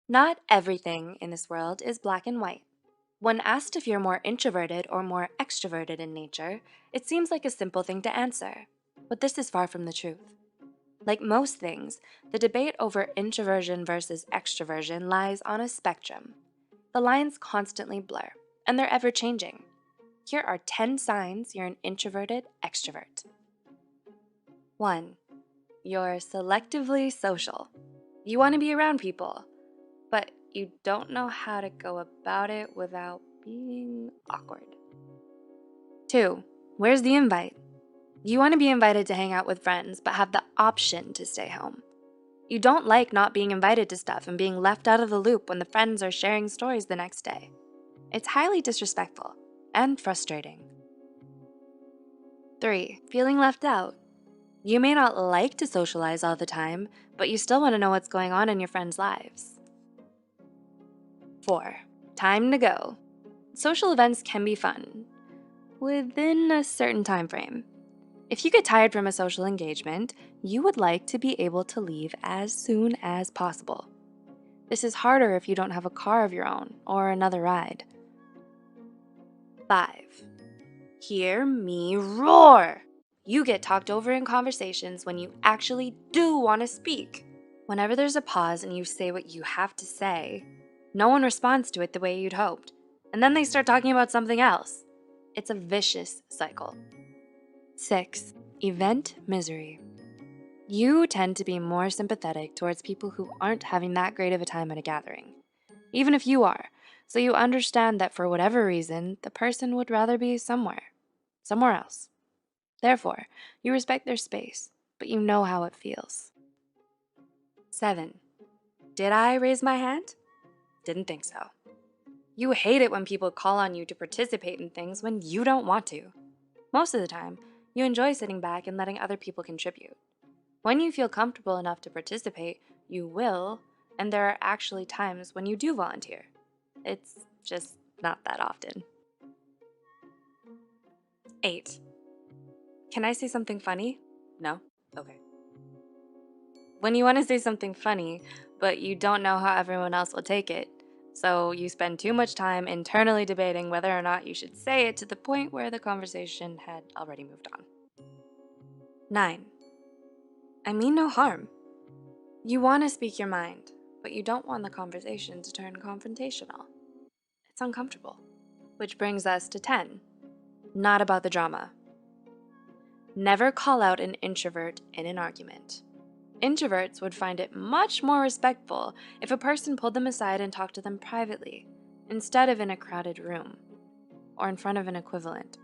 Not everything in this world is black and white. When asked if you're more introverted or more extroverted in nature, it seems like a simple thing to answer, but this is far from the truth. Like most things, the debate over introversion versus extroversion lies on a spectrum. The lines constantly blur, and they're ever changing. Here are 10 signs you're an introverted extrovert. 1. You're selectively social. You want to be around people, but you don't know how to go about it without being awkward. 2. Where's the invite? You want to be invited to hang out with friends, but have the option to stay home. You don't like not being invited to stuff and being left out of the loop when the friends are sharing stories the next day. It's highly disrespectful and frustrating. 3. Feeling left out. You may not like to socialize all the time, but you still want to know what's going on in your friends' lives. 4. Time to go. Social events can be fun, within a certain time frame. If you get tired from a social engagement, you would like to be able to leave as soon as possible. This is harder if you don't have a car of your own or another ride. 5. Hear me roar! You get talked over in conversations when you actually do want to speak. Whenever there's a pause and you say what you have to say, no one responds to it the way you'd hoped, and then they start talking about something else. It's a vicious cycle. 6. Event misery. You tend to be more sympathetic towards people who aren't having that great of a time at a gathering, even if you are, so you understand that for whatever reason, the person would rather be somewhere else. Therefore, you respect their space, but you know how it feels. 7. Did I raise my hand? Didn't think so. You hate it when people call on you to participate in things when you don't want to. Most of the time, you enjoy sitting back and letting other people contribute. When you feel comfortable enough to participate, you will, and there are actually times when you do volunteer. It's just not that often. 8. Can I say something funny? No? Okay. When you want to say something funny, but you don't know how everyone else will take it, so you spend too much time internally debating whether or not you should say it to the point where the conversation had already moved on. 9. I mean no harm. You want to speak your mind, but you don't want the conversation to turn confrontational. It's uncomfortable. Which brings us to 10. Not about the drama. Never call out an introvert in an argument. Introverts would find it much more respectful if a person pulled them aside and talked to them privately, instead of in a crowded room, or in front of an equivalent.